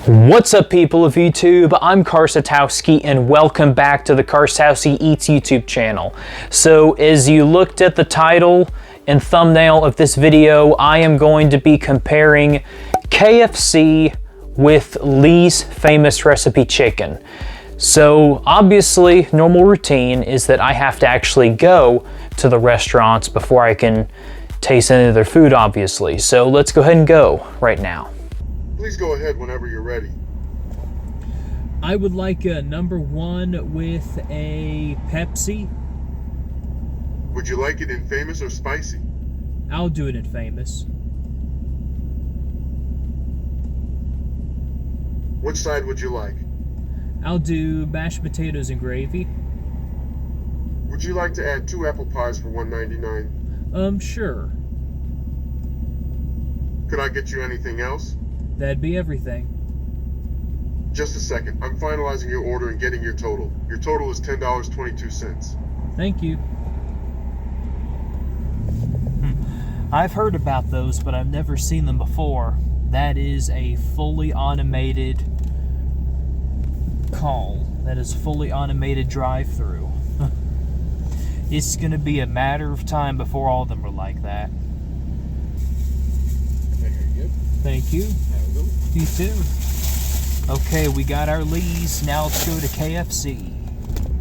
What's up, people of YouTube? I'm Karsatowski and welcome back to the Karsatowski Eats YouTube channel. So as you looked at the title and thumbnail of this video, I am going to be comparing KFC with Lee's Famous Recipe Chicken. So obviously, normal routine is that I have to actually go to the restaurants before I can taste any of their food, obviously. So let's go ahead and go right now. Please go ahead whenever you're ready. I would like a number one with a Pepsi. Would you like it in famous or spicy? I'll do it in famous. Which side would you like? I'll do mashed potatoes and gravy. Would you like to add 2 apple pies for $1.99? Sure. Could I get you anything else? That'd be everything. Just a second. I'm finalizing your order and getting your total. Your total is $10.22. Thank you. I've heard about those, but I've never seen them before. That is a fully automated call. That is fully automated drive-through. It's gonna be a matter of time before all of them are like that. Thank you. You too. Okay, we got our Lee's. Now let's go to KFC.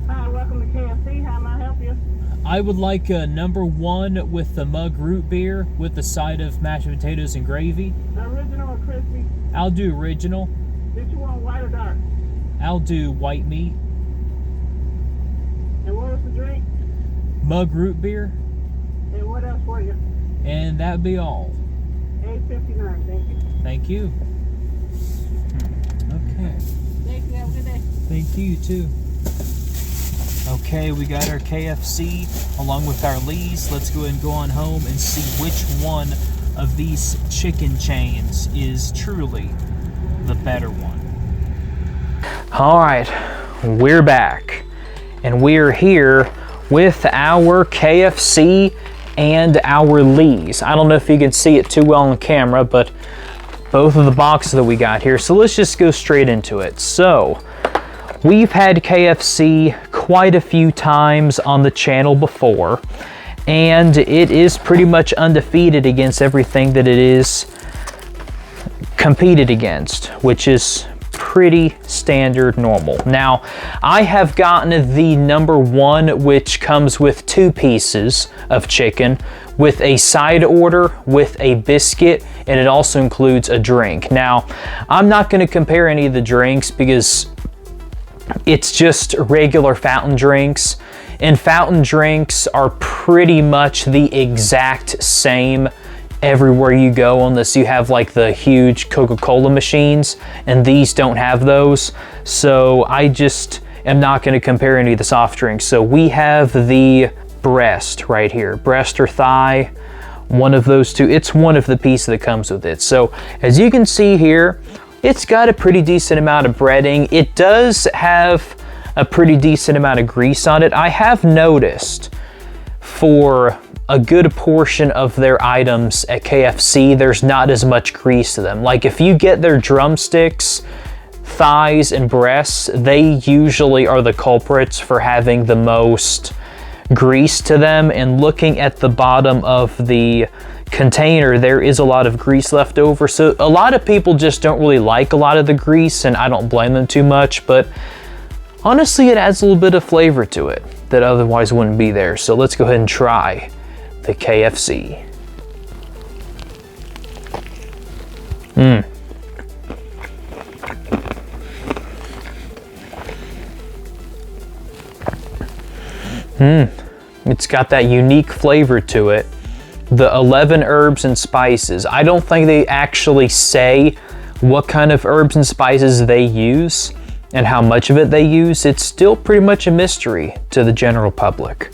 Hi, welcome to KFC. How may I help you? I would like a number one with the mug root beer with the side of mashed potatoes and gravy. Original or crispy? I'll do original. Did you want white or dark? I'll do white meat. And what was the drink? Mug root beer. And what else for you? And that'd be all. $8.59. Thank you. Thank you. Okay. Thank you. Have a good day. Thank you too. Okay, we got our KFC along with our Lee's. Let's go ahead and go on home and see which one of these chicken chains is truly the better one. All right, we're back and we're here with our KFC and our Lee's. I don't know if you can see it too well on camera, but both of the boxes that we got here. So let's just go straight into it. So we've had KFC quite a few times on the channel before, and it is pretty much undefeated against everything that it is competed against, which is pretty standard normal. Now, I have gotten the number one, which comes with 2 pieces of chicken with a side order with a biscuit, and it also includes a drink. Now, I'm not going to compare any of the drinks because it's just regular fountain drinks, and fountain drinks are pretty much the exact same everywhere you go, unless you have like the huge Coca-Cola machines, and these don't have those. So I just am not going to compare any of the soft drinks. So we have the breast right here, breast or thigh, one of those two. It's one of the pieces that comes with it. So as you can see here, it's got a pretty decent amount of breading. It does have a pretty decent amount of grease on it. I have noticed for a good portion of their items at KFC, there's not as much grease to them. Like if you get their drumsticks, thighs, and breasts, they usually are the culprits for having the most grease to them. And looking at the bottom of the container, there is a lot of grease left over. So a lot of people just don't really like a lot of the grease, and I don't blame them too much, but honestly, it adds a little bit of flavor to it that otherwise wouldn't be there. So let's go ahead and try the KFC. It's got that unique flavor to it. The 11 herbs and spices. I don't think they actually say what kind of herbs and spices they use and how much of it they use. It's still pretty much a mystery to the general public.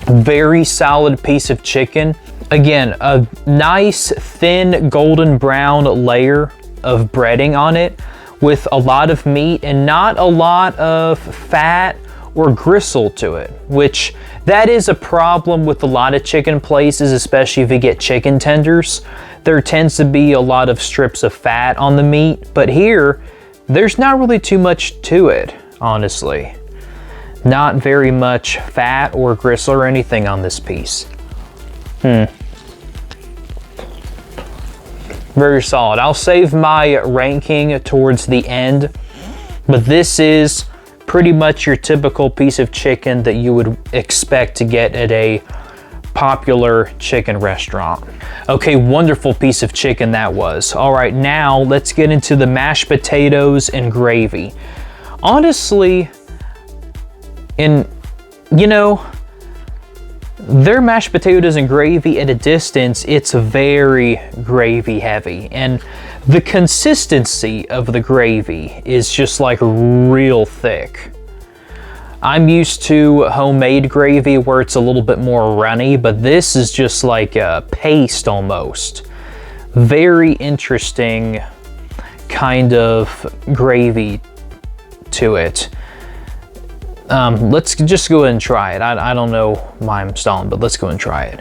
Very solid piece of chicken. Again, a nice thin golden brown layer of breading on it with a lot of meat and not a lot of fat or gristle to it, which that is a problem with a lot of chicken places, especially if you get chicken tenders. There tends to be a lot of strips of fat on the meat, but here, there's not really too much to it, honestly. Not very much fat or gristle or anything on this piece. Very solid. I'll save my ranking towards the end, but this is pretty much your typical piece of chicken that you would expect to get at a popular chicken restaurant. Okay, wonderful piece of chicken that was. All right, now let's get into the mashed potatoes and gravy. Honestly, their mashed potatoes and gravy at a distance, it's very gravy heavy. And the consistency of the gravy is just like real thick. I'm used to homemade gravy where it's a little bit more runny, but this is just like a paste almost. Very interesting kind of gravy to it. Let's just go ahead and try it. I don't know why I'm stalling, but let's go and try it.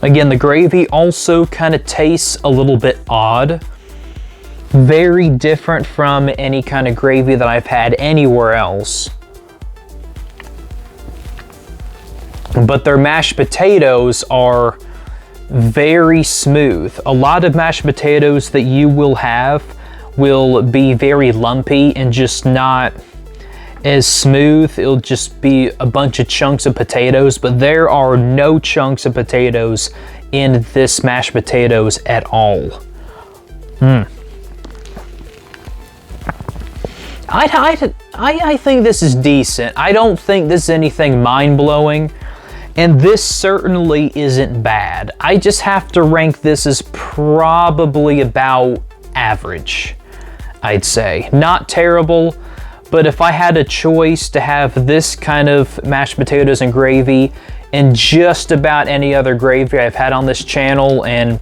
Again, the gravy also kind of tastes a little bit odd. Very different from any kind of gravy that I've had anywhere else. But their mashed potatoes are very smooth. A lot of mashed potatoes that you will have will be very lumpy and just not as smooth. It'll just be a bunch of chunks of potatoes, but there are no chunks of potatoes in this mashed potatoes at all. I think this is decent. I don't think this is anything mind-blowing, and this certainly isn't bad. I just have to rank this as probably about average, I'd say. Not terrible, but if I had a choice to have this kind of mashed potatoes and gravy and just about any other gravy I've had on this channel, and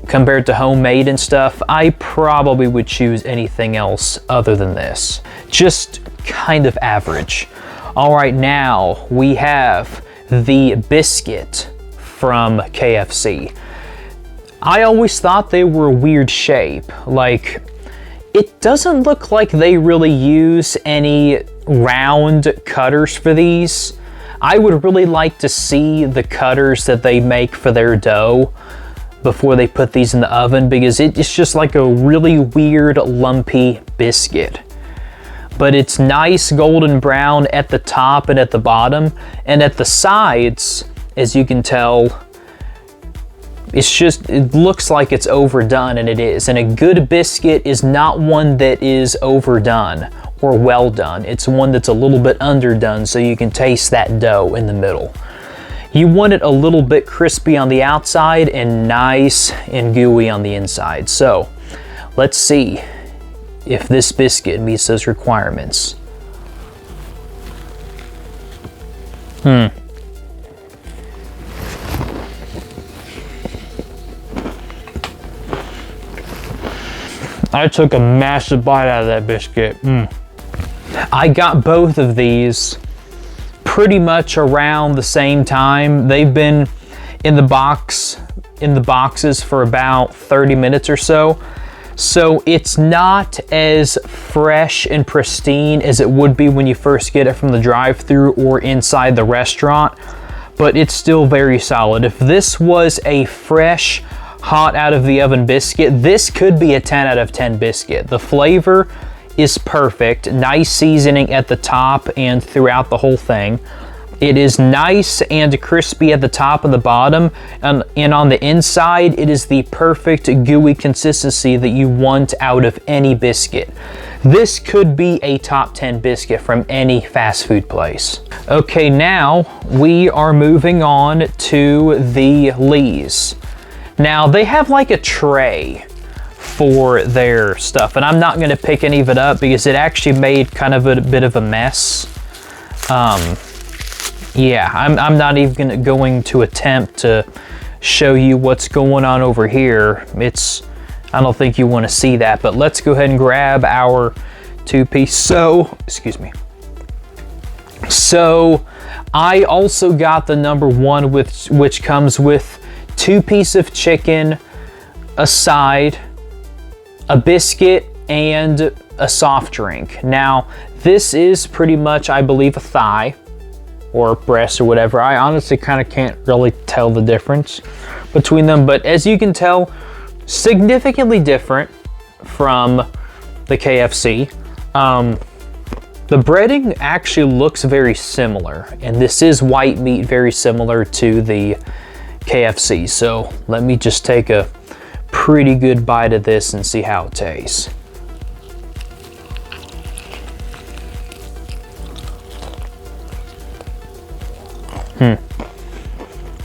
compared to homemade and stuff, I probably would choose anything else other than this. Just kind of average. All right, now we have the biscuit from KFC. I always thought they were a weird shape. Like, it doesn't look like they really use any round cutters for these. I would really like to see the cutters that they make for their dough before they put these in the oven, because it's just like a really weird lumpy biscuit. But it's nice golden brown at the top and at the bottom, and at the sides, as you can tell, it looks like it's overdone, and it is. And a good biscuit is not one that is overdone or well done. It's one that's a little bit underdone, so you can taste that dough in the middle. You want it a little bit crispy on the outside and nice and gooey on the inside. So let's see if this biscuit meets those requirements. I took a massive bite out of that biscuit. I got both of these pretty much around the same time. They've been in the boxes for about 30 minutes or so. So it's not as fresh and pristine as it would be when you first get it from the drive-thru or inside the restaurant, but it's still very solid. If this was a fresh, hot out of the oven biscuit, this could be a 10 out of 10 biscuit. The flavor is perfect. Nice seasoning at the top and throughout the whole thing. It is nice and crispy at the top and the bottom, and on the inside, it is the perfect gooey consistency that you want out of any biscuit. This could be a top 10 biscuit from any fast food place. Okay, now we are moving on to the Lee's. Now, they have like a tray for their stuff, and I'm not going to pick any of it up because it actually made kind of a bit of a mess. Yeah, I'm not even going to attempt to show you what's going on over here. I don't think you want to see that, but let's go ahead and grab our 2-piece. So, excuse me. So, I also got the number 1, which comes with 2 pieces of chicken, a side, a biscuit, and a soft drink. Now, this is pretty much, I believe, a thigh or breast or whatever. I honestly kind of can't really tell the difference between them, but as you can tell, significantly different from the KFC. The breading actually looks very similar, and this is white meat, very similar to the KFC. So let me just take a pretty good bite of this and see how it tastes.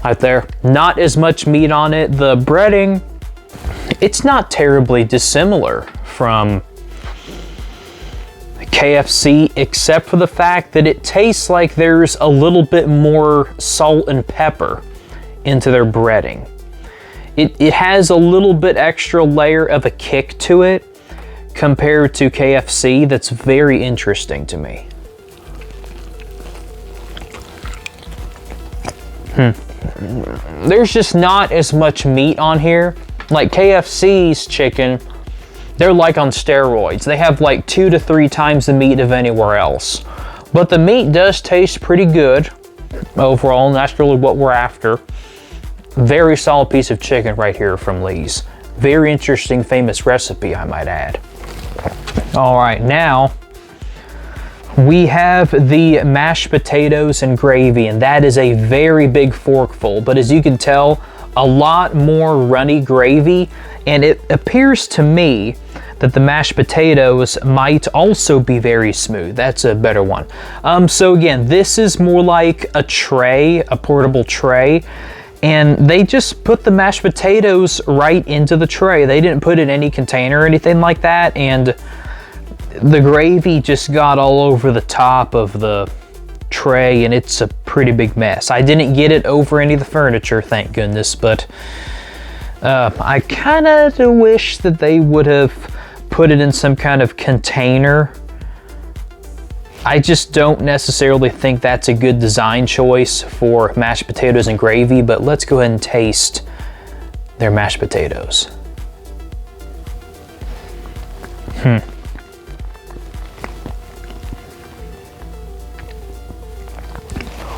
Right there, not as much meat on it. The breading, it's not terribly dissimilar from KFC, except for the fact that it tastes like there's a little bit more salt and pepper into their breading. It has a little bit extra layer of a kick to it compared to KFC. That's very interesting to me. There's just not as much meat on here. Like KFC's chicken, they're like on steroids. They have like 2 to 3 times the meat of anywhere else. But the meat does taste pretty good overall, and that's really what we're after. Very solid piece of chicken right here from Lee's. Very interesting, famous recipe, I might add. All right, now we have the mashed potatoes and gravy, and that is a very big forkful. But as you can tell, a lot more runny gravy, and it appears to me that the mashed potatoes might also be very smooth. That's a better one. So again, this is more like a tray, a portable tray, and they just put the mashed potatoes right into the tray. They didn't put it in any container or anything like that, and the gravy just got all over the top of the tray, and it's a pretty big mess. I didn't get it over any of the furniture, thank goodness, but I kind of wish that they would have put it in some kind of container. I just don't necessarily think that's a good design choice for mashed potatoes and gravy, but let's go ahead and taste their mashed potatoes.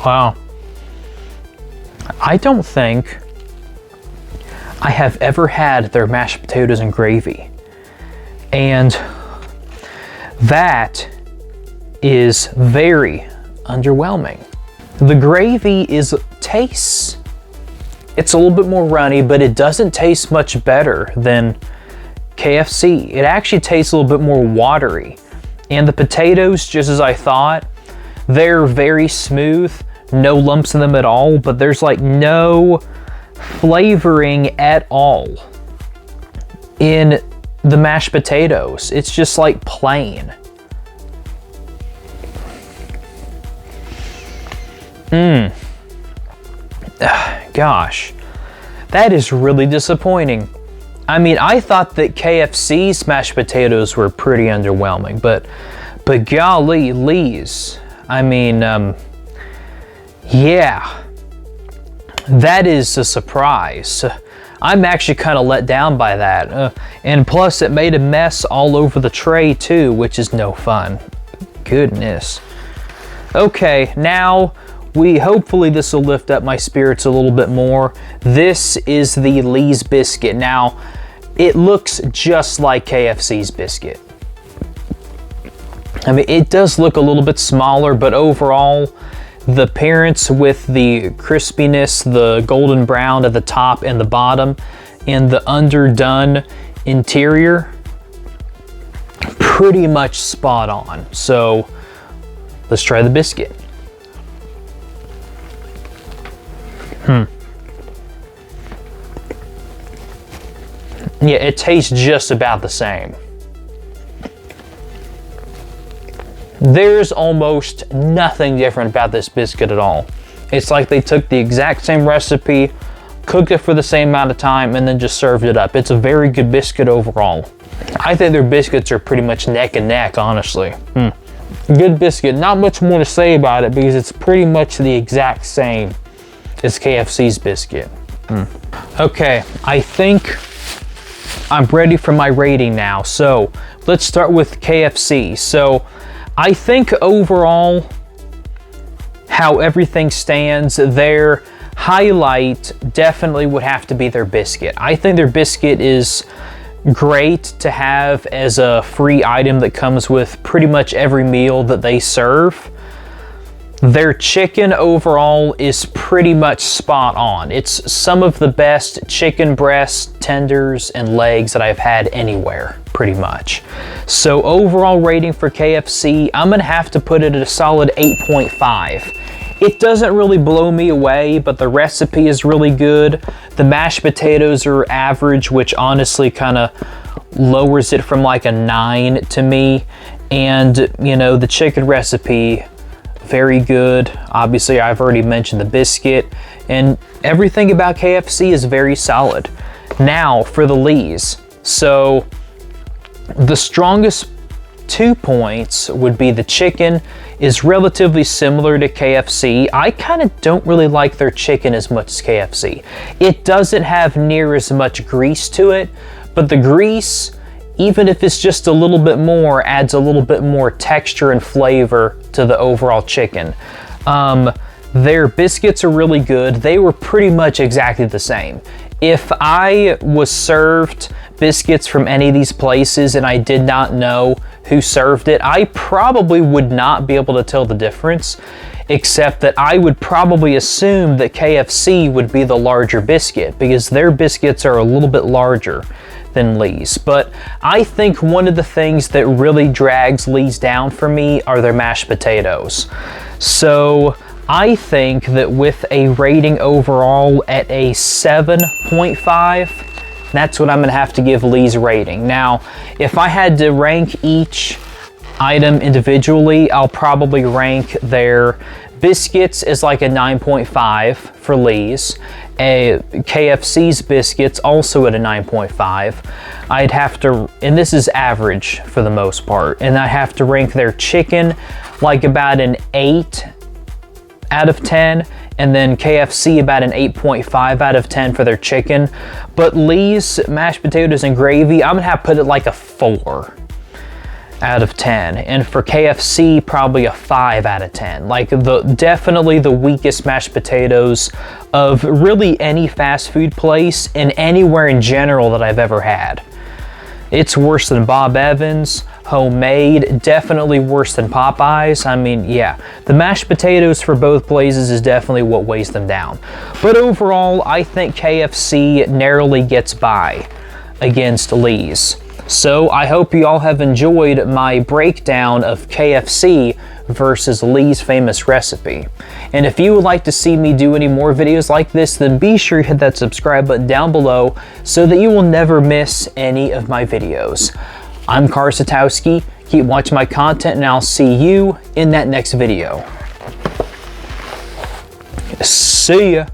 Wow. I don't think I have ever had their mashed potatoes and gravy. And that is very underwhelming. The gravy tastes, it's a little bit more runny, but it doesn't taste much better than KFC. It actually tastes a little bit more watery. And the potatoes, just as I thought, they're very smooth, no lumps in them at all, but there's like no flavoring at all in the mashed potatoes. It's just like plain. Gosh, that is really disappointing. I mean, I thought that KFC's mashed potatoes were pretty underwhelming, but golly, Lee's, I mean, yeah, that is a surprise. I'm actually kind of let down by that. And plus it made a mess all over the tray too, which is no fun. Goodness. Okay, now hopefully this will lift up my spirits a little bit more. This is the Lee's biscuit. Now, it looks just like KFC's biscuit. I mean, it does look a little bit smaller, but overall, the appearance with the crispiness, the golden brown at the top and the bottom, and the underdone interior, pretty much spot on. So let's try the biscuit. Yeah, it tastes just about the same. There's almost nothing different about this biscuit at all. It's like they took the exact same recipe, cooked it for the same amount of time, and then just served it up. It's a very good biscuit overall. I think their biscuits are pretty much neck and neck, honestly. Good biscuit. Not much more to say about it because it's pretty much the exact same as KFC's biscuit. Okay, I think I'm ready for my rating now. So let's start with KFC. So I think overall, how everything stands, their highlight definitely would have to be their biscuit. I think their biscuit is great to have as a free item that comes with pretty much every meal that they serve. Their chicken overall is pretty much spot on. It's some of the best chicken breasts, tenders, and legs that I've had anywhere, pretty much. So overall rating for KFC, I'm gonna have to put it at a solid 8.5. It doesn't really blow me away, but the recipe is really good. The mashed potatoes are average, which honestly kind of lowers it from like a 9 to me. And, you know, the chicken recipe, very good. Obviously, I've already mentioned the biscuit, and everything about KFC is very solid. Now, for the Lee's. So, the strongest 2 points would be the chicken is relatively similar to KFC. I kind of don't really like their chicken as much as KFC. It doesn't have near as much grease to it, but the grease, even if it's just a little bit more, adds a little bit more texture and flavor to the overall chicken. Their biscuits are really good. They were pretty much exactly the same. If I was served biscuits from any of these places and I did not know who served it, I probably would not be able to tell the difference, except that I would probably assume that KFC would be the larger biscuit because their biscuits are a little bit larger than Lee's. But I think one of the things that really drags Lee's down for me are their mashed potatoes. So I think that with a rating overall at a 7.5, that's what I'm gonna have to give Lee's rating. Now, if I had to rank each item individually, I'll probably rank their biscuits as like a 9.5 for Lee's. KFC's biscuits also at a 9.5. I'd have to, and this is average for the most part, and I have to rank their chicken like about an 8 out of 10, and then KFC about an 8.5 out of 10 for their chicken. But Lee's mashed potatoes and gravy, I'm gonna have to put it like a 4 out of 10, and for KFC probably a 5 out of 10. Like definitely the weakest mashed potatoes of really any fast food place and anywhere in general that I've ever had. It's worse than Bob Evans, homemade, definitely worse than Popeyes. I mean, yeah, the mashed potatoes for both places is definitely what weighs them down. But overall, I think KFC narrowly gets by against Lee's. So I hope you all have enjoyed my breakdown of KFC versus Lee's famous recipe. And if you would like to see me do any more videos like this, then be sure to hit that subscribe button down below so that you will never miss any of my videos. I'm Karsatowski. Keep watching my content and I'll see you in that next video. See ya.